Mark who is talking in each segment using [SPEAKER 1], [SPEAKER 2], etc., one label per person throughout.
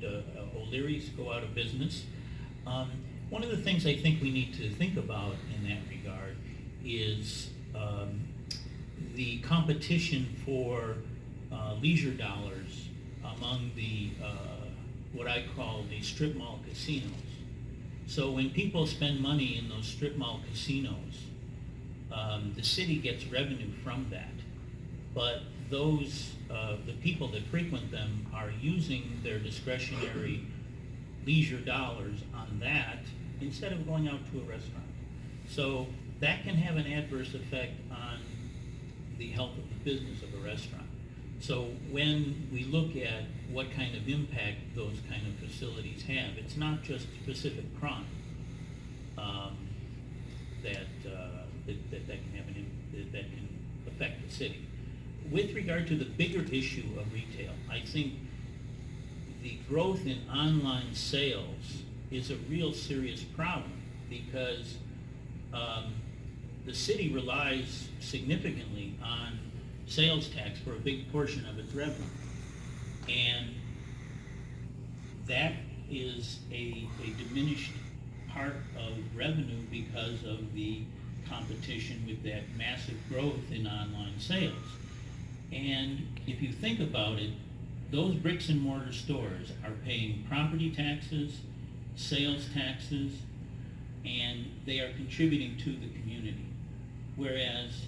[SPEAKER 1] had O'Leary's go out of business. One of the things I think we need to think about in that regard is the competition for leisure dollars among the what I call the strip mall casinos. So when people spend money in those strip mall casinos, the city gets revenue from that. But those, the people that frequent them are using their discretionary leisure dollars on that instead of going out to a restaurant. So that can have an adverse effect on the health of the business of a restaurant. So when we look at what kind of impact those kind of facilities have, it's not just specific crime that can have that can affect the city. With regard to the bigger issue of retail, I think the growth in online sales is a real serious problem because the city relies significantly on sales tax for a big portion of its revenue. And that is a diminished part of revenue because of the competition with that massive growth in online sales. And if you think about it, those bricks and mortar stores are paying property taxes, sales taxes, and they are contributing to the community. Whereas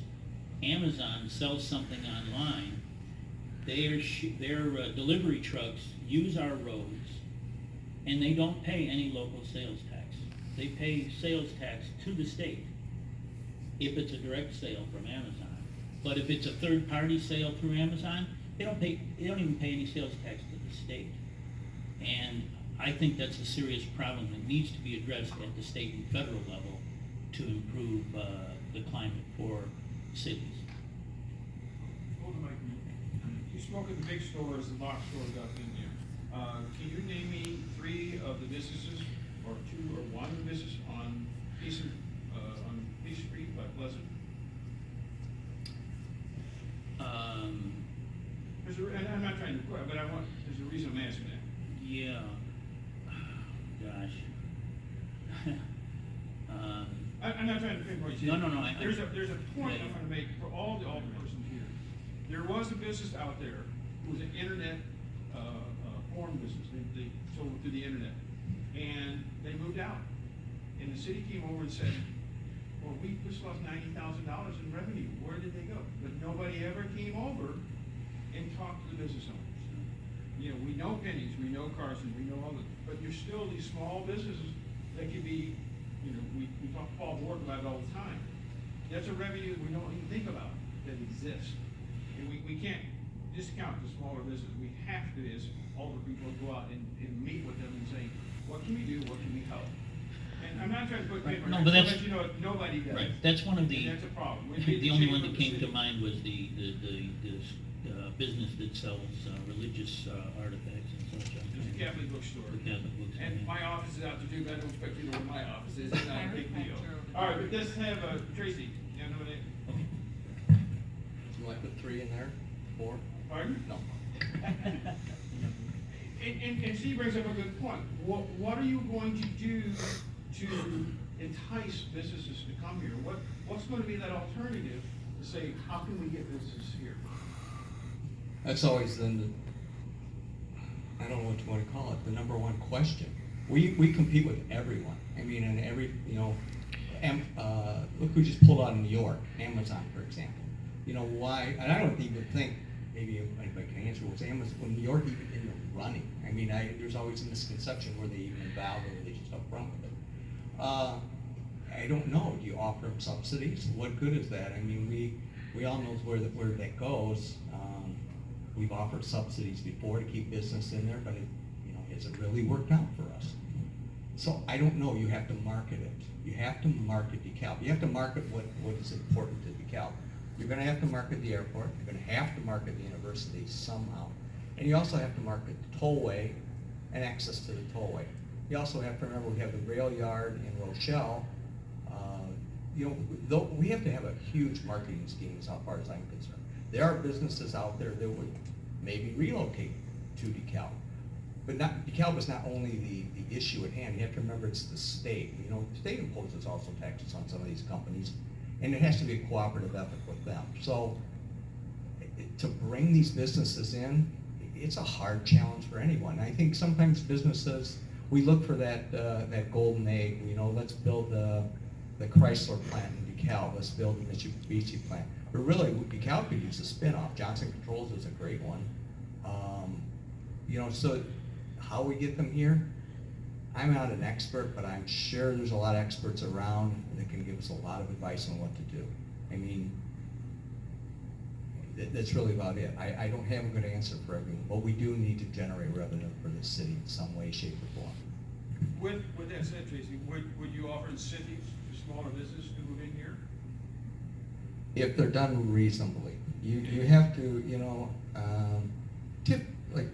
[SPEAKER 1] Amazon sells something online, their delivery trucks use our roads, and they don't pay any local sales tax. They pay sales tax to the state if it's a direct sale from Amazon. But if it's a third-party sale through Amazon, they don't even pay any sales tax to the state. And I think that's a serious problem that needs to be addressed at the state and federal level to improve the climate for cities.
[SPEAKER 2] Hold the mic. You spoke of the big stores, the box stores out in there. Can you name me 3 of the businesses, or 2 or 1 business on Peace Street by Pleasant? And I'm not trying to quit, but there's a reason I'm asking that.
[SPEAKER 1] Yeah. Gosh.
[SPEAKER 2] I'm not trying to pinpoint you.
[SPEAKER 1] No.
[SPEAKER 2] There's a point I'm going to make for all the alderpersons here. There was a business out there who was an internet porn business. They sold through the internet, and they moved out. And the city came over and said, "Well, we just lost $90,000 in revenue. Where did they go?" But nobody ever came over and talked to the business owners. You know, we know Penny's, we know Carson, we know all the, but there's still these small businesses that could be, you know, we talk to Paul Ward about it all the time. That's a revenue we don't even think about that exists. And we can't discount the smaller business. We have to, as older people, go out and meet with them and say, what can we do, what can we help? And I'm not trying to put paper,
[SPEAKER 1] no, but that's,
[SPEAKER 2] you know, nobody does.
[SPEAKER 1] Right, that's one of the,
[SPEAKER 2] and that's a problem.
[SPEAKER 1] the only one that came to mind was the business that sells religious artifacts and such.
[SPEAKER 2] There's a Catholic bookstore.
[SPEAKER 1] The Catholic bookstore.
[SPEAKER 2] And my office is out there too, but I don't expect you to know where my office is. It's not a big deal. All right, but let's have Tracy. You know what
[SPEAKER 3] You want to put 3 in there? 4?
[SPEAKER 2] Pardon?
[SPEAKER 3] No.
[SPEAKER 2] And she brings up a good point. What are you going to do to entice businesses to come here? What's going to be that alternative to say, how can we get business here?
[SPEAKER 3] That's always then I don't know what you want to call it, the number one question. We compete with everyone. I mean, in every, you know, look who just pulled out in New York, Amazon, for example. You know, why, and I don't even think, maybe anybody can answer, was Amazon, when New York even in the running? I mean, there's always a misconception where they even involved or they just up front with it. I don't know, do you offer them subsidies? What good is that? I mean, we all know where that goes. We've offered subsidies before to keep business in there, but has it really worked out for us? So I don't know, you have to market it. You have to market DeKalb. You have to market what is important to DeKalb. You're gonna have to market the airport, you're gonna have to market the university somehow. And you also have to market the tollway and access to the tollway. You also have to remember we have the rail yard in Rochelle. We have to have a huge marketing scheme as far as I'm concerned. There are businesses out there that would maybe relocate to DeKalb. but DeKalb is not only the issue at hand. You have to remember it's the state. You know, the state imposes also taxes on some of these companies, and it has to be a cooperative effort with them. So to bring these businesses in, it's a hard challenge for anyone. I think sometimes businesses, we look for that golden egg. You know, let's build the Chrysler plant in DeKalb. Let's build the Mitsubishi plant. But really, DeKalb could use a spin-off. Johnson Controls is a great one. You know, so how we get them here, I'm not an expert, but I'm sure there's a lot of experts around that can give us a lot of advice on what to do. I mean, that's really about it. I don't have a good answer for everyone, but we do need to generate revenue for the city in some way, shape, or form.
[SPEAKER 2] With that said, Tracy, would you offer incentives to smaller businesses to move in here?
[SPEAKER 3] If they're done reasonably. You have to, you know, tip, like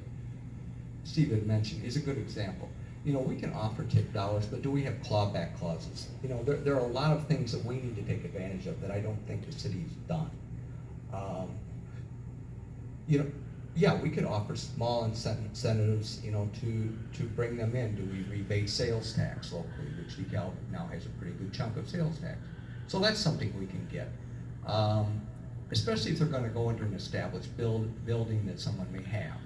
[SPEAKER 3] Steve had mentioned, is a good example. You know, we can offer tip dollars, but do we have clawback clauses? You know, there are a lot of things that we need to take advantage of that I don't think the city's done. You know, yeah, we could offer small incentives, you know, to bring them in. Do we rebate sales tax locally, which DeKalb now has a pretty good chunk of sales tax. So that's something we can get. Especially if they're gonna go into an established building that someone may have.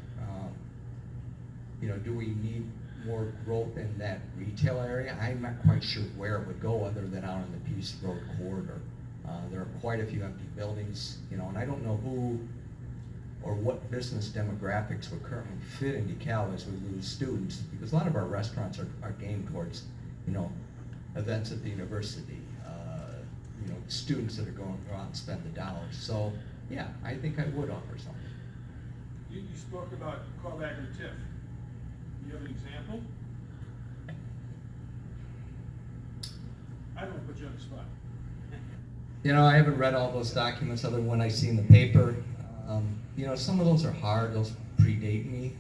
[SPEAKER 3] You know, do we need more growth in that retail area? I'm not quite sure where it would go other than out in the Peace Road corridor. There are quite a few empty buildings, you know, and I don't know who or what business demographics would currently fit in DeKalb as we lose students, because a lot of our restaurants are gained towards, you know, events at the university, you know, students that are going to go out and spend the dollars. So, yeah, I think I would offer something.
[SPEAKER 2] You spoke about callback and TIF. Do you have an example? I don't put you on the spot.
[SPEAKER 3] You know, I haven't read all those documents other than when I see in the paper. You know, some of those are hard, those predate me.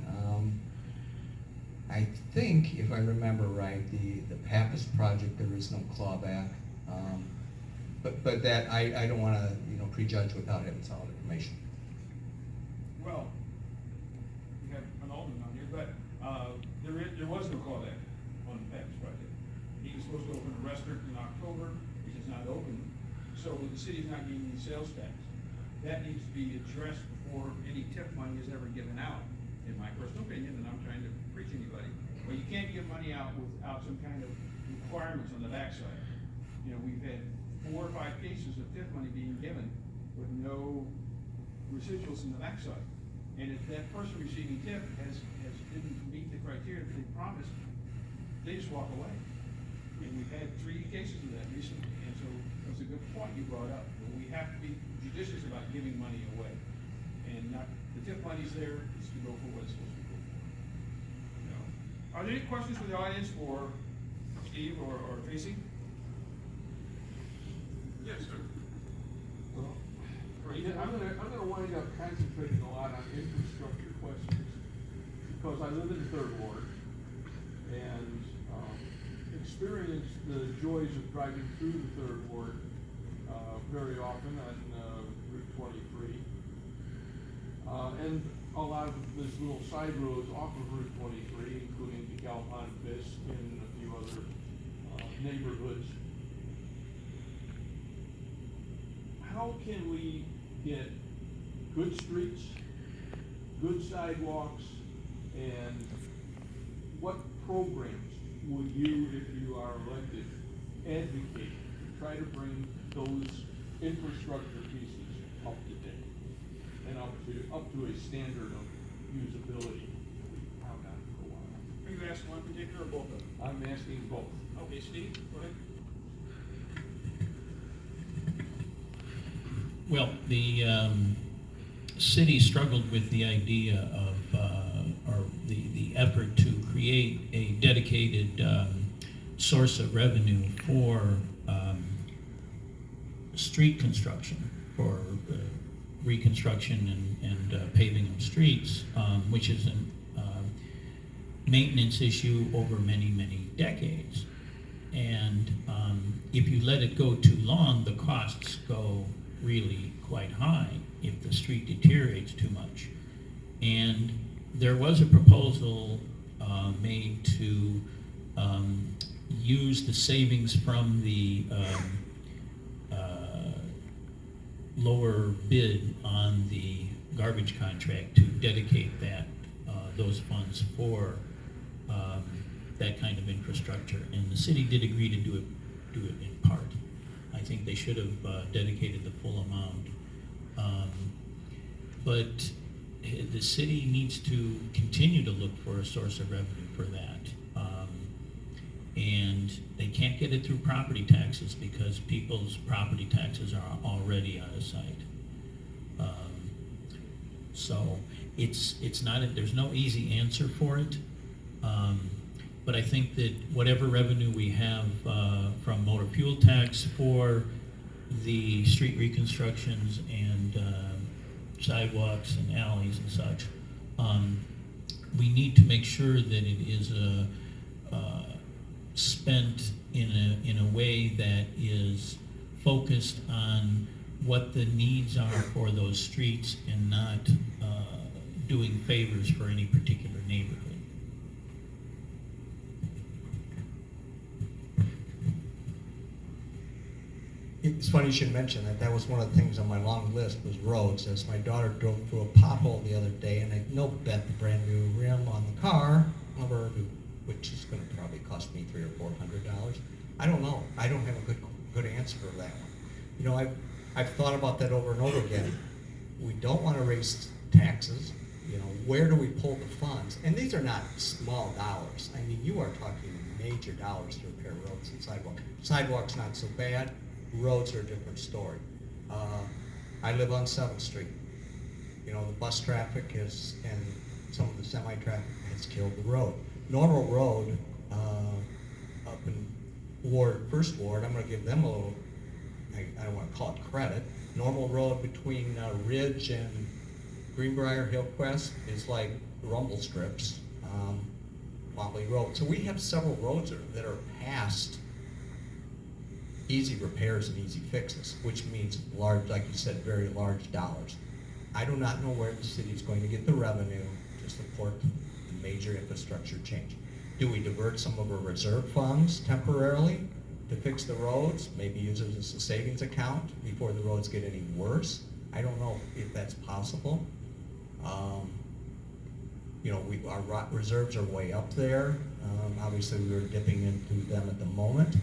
[SPEAKER 3] I think, if I remember right, the Pappas project, there is no clawback. But that, I don't want to, you know, prejudge without having solid information.
[SPEAKER 2] Well, we have an alderman on here, but there was no callback on the Pappas project. He was supposed to open a restaurant in October, which is not open, so the city's not getting any sales tax. That needs to be addressed before any TIF money is ever given out, in my personal opinion, and I'm trying to preach anybody. But you can't give money out without some kind of requirements on the backside. You know, we've had 4 or 5 cases of TIF money being given with no residuals in the backside. And if that person receiving TIF didn't meet the criteria that they promised, they just walk away. And we've had 3 cases of that recently, and so that's a good point you brought up. We have to be judicious about giving money away, and not, the TIF money's there, it's to go for what it's supposed to go for. You know. Are there any questions from the audience for Steve or Tracy? Yes, sir.
[SPEAKER 4] Well, I'm gonna wind up concentrating a lot on infrastructure questions, because I live in the 3rd Ward, and experience the joys of driving through the 3rd Ward very often on Route 23. And a lot of these little side roads off of Route 23, including DeKalb on Fisk and a few other neighborhoods. How can we get good streets, good sidewalks, and what programs would you, if you are elected, advocate to try to bring those infrastructure pieces up to date and up to a standard of usability?
[SPEAKER 2] Are you asking one particular or both of them?
[SPEAKER 4] I'm asking both.
[SPEAKER 2] Okay, Steve, go ahead.
[SPEAKER 1] Well, the city struggled with the idea of, or the effort to create a dedicated source of revenue for street construction, for reconstruction and paving of streets, which is a maintenance issue over many, many decades. And if you let it go too long, the costs go really quite high if the street deteriorates too much. And there was a proposal made to use the savings from the lower bid on the garbage contract to dedicate that, those funds for that kind of infrastructure. And the city did agree to do it in part. I think they should have dedicated the full amount. But the city needs to continue to look for a source of revenue for that. And they can't get it through property taxes because people's property taxes are already out of sight. So it's not, there's no easy answer for it. But I think that whatever revenue we have from motor fuel tax for the street reconstructions and sidewalks and alleys and such, we need to make sure that it is spent in a way that is focused on what the needs are for those streets and not doing favors for any particular neighborhood.
[SPEAKER 3] It's funny you should mention that. That was one of the things on my long list was roads. As my daughter drove through a pothole the other day, and I bet the brand new rim on the car, which is going to probably cost me $300 or $400. I don't know. I don't have a good answer for that one. You know, I've thought about that over and over again. We don't want to raise taxes. You know, where do we pull the funds? And these are not small dollars. I mean, you are talking major dollars to repair roads and sidewalks. Sidewalks not so bad. Roads are a different story. I live on 7th Street. You know, the bus traffic and some of the semi-traffic has killed the road. Normal Road, up in First Ward, I'm going to give them a little, I don't want to call it credit. Normal Road between Ridge and Greenbrier Hillcrest is like rumble strips, wobbly road. So we have several roads that are past easy repairs and easy fixes, which means large, like you said, very large dollars. I do not know where the city is going to get the revenue to support the major infrastructure change. Do we divert some of our reserve funds temporarily to fix the roads? Maybe use it as a savings account before the roads get any worse? I don't know if that's possible. You know, our reserves are way up there. Obviously, we're dipping into them at the moment.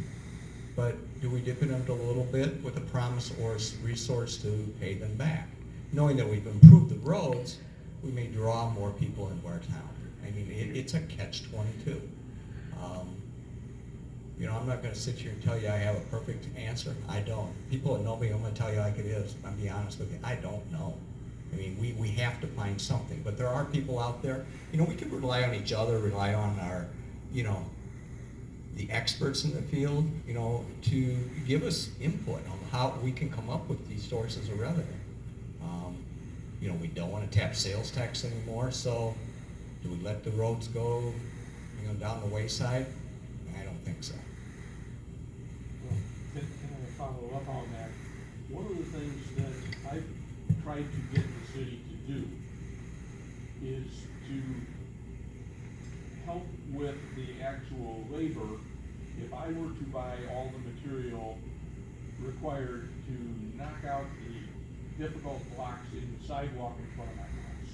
[SPEAKER 3] But do we dip into a little bit with a promise or resource to pay them back? Knowing that we've improved the roads, we may draw more people into our town. I mean, it's a catch-22. You know, I'm not going to sit here and tell you I have a perfect answer. I don't. People that know me, I'm going to tell you like it is. I'm be honest with you. I don't know. I mean, we have to find something. But there are people out there. You know, we can rely on each other, rely on our, you know, the experts in the field, you know, to give us input on how we can come up with these sources of revenue. You know, we don't want to tap sales tax anymore, so do we let the roads go, you know, down the wayside? I don't think so.
[SPEAKER 4] Well, can I follow up on that? One of the things that I've tried to get the city to do is to help with the actual labor. If I were to buy all the material required to knock out the difficult blocks in the sidewalk in front of my house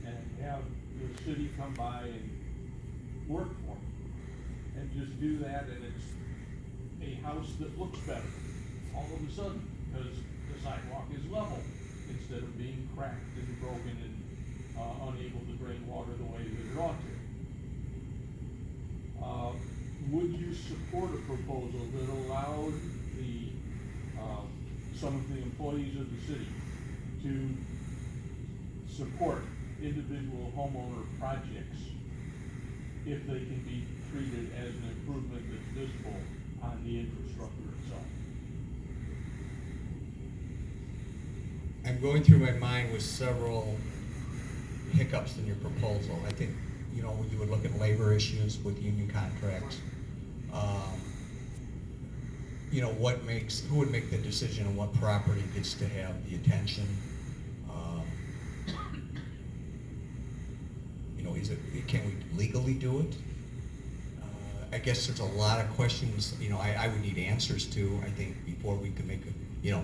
[SPEAKER 4] and have the city come by and work for me and just do that, and it's a house that looks better all of a sudden because the sidewalk is level instead of being cracked and broken and unable to drain water the way that it ought to. Would you support a proposal that allowed the some of the employees of the city to support individual homeowner projects if they can be treated as an improvement that's visible on the infrastructure itself?
[SPEAKER 3] I'm going through my mind with several hiccups in your proposal. I think, you know, you would look at labor issues with union contracts. You know, who would make the decision on what property gets to have the attention? You know, can we legally do it? I guess there's a lot of questions, you know, I would need answers to, I think, before we could make a, you know,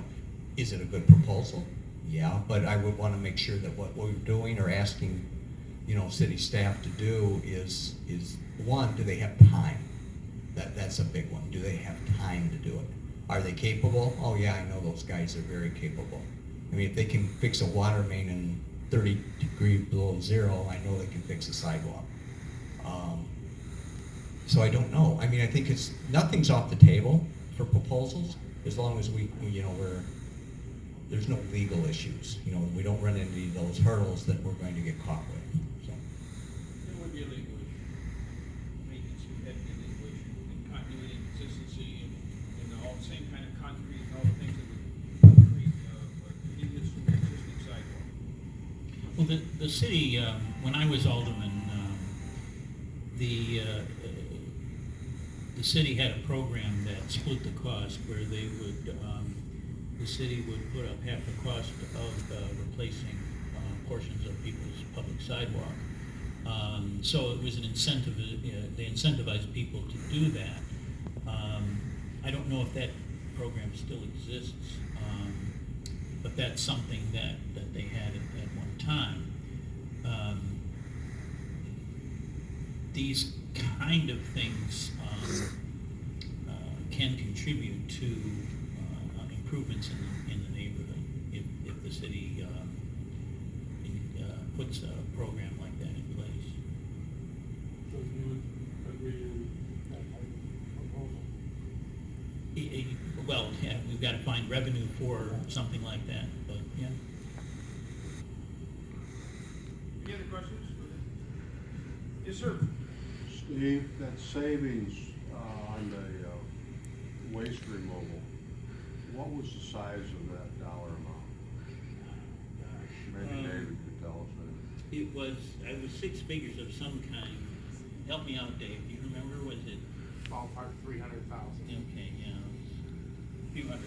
[SPEAKER 3] is it a good proposal? Yeah, but I would want to make sure that what we're doing or asking, you know, city staff to do is one, do they have time? That's a big one. Do they have time to do it? Are they capable? Oh yeah, I know those guys are very capable. I mean, if they can fix a water main in 30 degrees below zero, I know they can fix a sidewalk. So I don't know. I mean, I think nothing's off the table for proposals as long as we you know, there's no legal issues. You know, we don't run into those hurdles that we're going to get caught with. So.
[SPEAKER 2] There would be a legal issue. Maintenance would have to be a legal issue, and continuity and consistency, and all the same kind of concrete and all the things that would create needed from the existing sidewalk.
[SPEAKER 1] Well, the city, when I was alderman, the city had a program that split the cost where they would, the city would put up half the cost of replacing portions of people's public sidewalk. So it was an incentive, they incentivized people to do that. I don't know if that program still exists, but that's something that they had at one time. These kind of things can contribute to improvements in the neighborhood if the city puts a program like that in place.
[SPEAKER 4] So you would agree to that type of proposal?
[SPEAKER 1] Well, yeah, we've got to find revenue for something like that, but yeah.
[SPEAKER 2] Any other questions? Yes, sir.
[SPEAKER 5] Steve, that savings on the waste removal, what was the size of that dollar amount? Maybe David could tell us that.
[SPEAKER 1] It was 6 figures of some kind. Help me out, Dave. Do you remember? Was it?
[SPEAKER 6] Ballpark 300,000.
[SPEAKER 1] Okay, yeah, it was a few $100,000.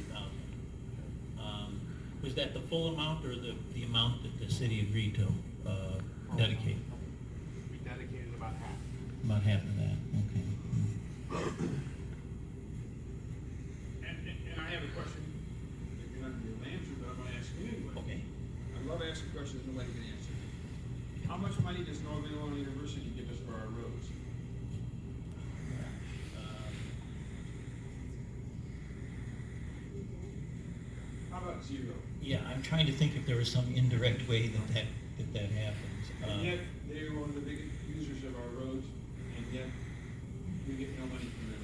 [SPEAKER 1] Was that the full amount or the amount that the city agreed to dedicate?
[SPEAKER 6] We dedicated about half.
[SPEAKER 1] About half of that, okay.
[SPEAKER 2] And I have a question. If you're not going to be able to answer, but I'm going to ask you anyway.
[SPEAKER 1] Okay.
[SPEAKER 2] I love asking questions nobody can answer. How much money does Northern Illinois University give us for our roads? How about zero?
[SPEAKER 1] Yeah, I'm trying to think if there was some indirect way that happens.
[SPEAKER 2] And yet, they're one of the biggest users of our roads, and yet, we get no money from them.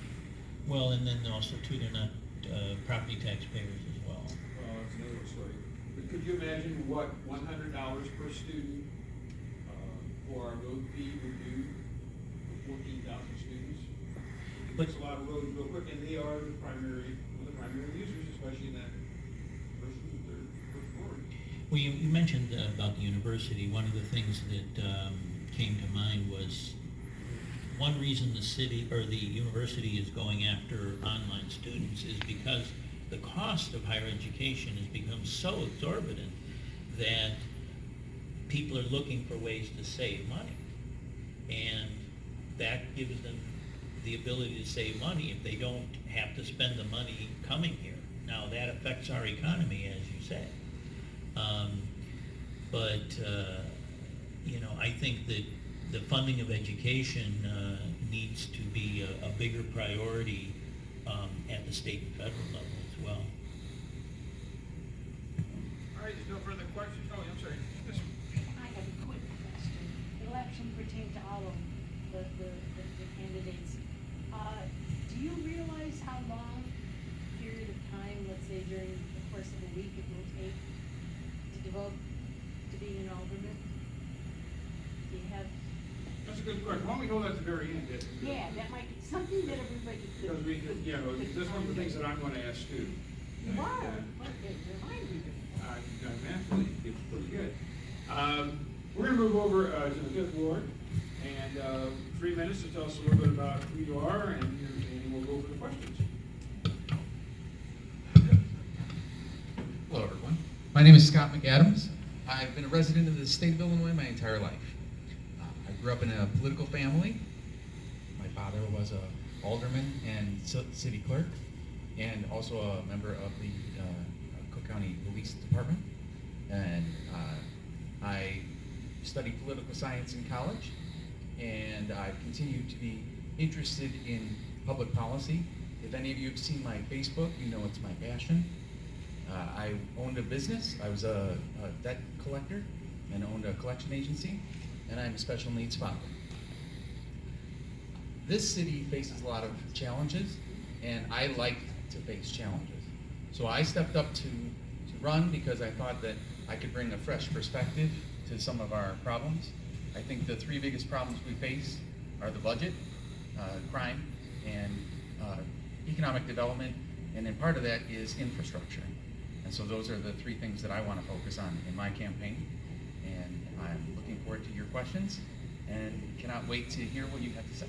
[SPEAKER 1] Well, and then also too, they're not property taxpayers as well.
[SPEAKER 2] Well, that's another story. But could you imagine what $100 per student for our road fee would do for 14,000 students?
[SPEAKER 1] But-
[SPEAKER 2] It's a lot of roads real quick, and they are one of the primary users, especially in that first and first quarter.
[SPEAKER 1] Well, you mentioned about the university. One of the things that came to mind was one reason the city or the university is going after online students is because the cost of higher education has become so exorbitant that people are looking for ways to save money. And that gives them the ability to save money if they don't have to spend the money coming here. Now, that affects our economy, as you say. You know, I think that the funding of education needs to be a bigger priority at the state and federal level as well.
[SPEAKER 2] All right, there's no further questions? Oh, I'm sorry. Yes, sir.
[SPEAKER 7] I have a quick question. The election pertained to all of the candidates. Do you realize how long period of time, let's say during the course of a week, it will take to devote to being an alderman? Do you have?
[SPEAKER 2] That's a good question. Why don't we hold that to the very end?
[SPEAKER 7] Yeah, that might be something that everybody could.
[SPEAKER 2] Because we, you know, this is one of the things that I'm going to ask too.
[SPEAKER 7] You are, okay, remind me.
[SPEAKER 2] Naturally, it's pretty good. We're going to move over to the fifth ward, and 3 minutes to tell us a little bit about who you are, and we'll go over the questions.
[SPEAKER 8] Hello, everyone. My name is Scott McAdams. I've been a resident of the state of Illinois my entire life. I grew up in a political family. My father was a alderman and city clerk, and also a member of the Cook County Police Department. And I studied political science in college, and I've continued to be interested in public policy. If any of you have seen my Facebook, you know it's my passion. I owned a business. I was a debt collector and owned a collection agency, and I'm a special needs father. This city faces a lot of challenges, and I like to face challenges. So I stepped up to run because I thought that I could bring a fresh perspective to some of our problems. I think the three biggest problems we face are the budget, crime, and economic development, and then part of that is infrastructure. And so those are the three things that I want to focus on in my campaign. And I'm looking forward to your questions and cannot wait to hear what you have to say.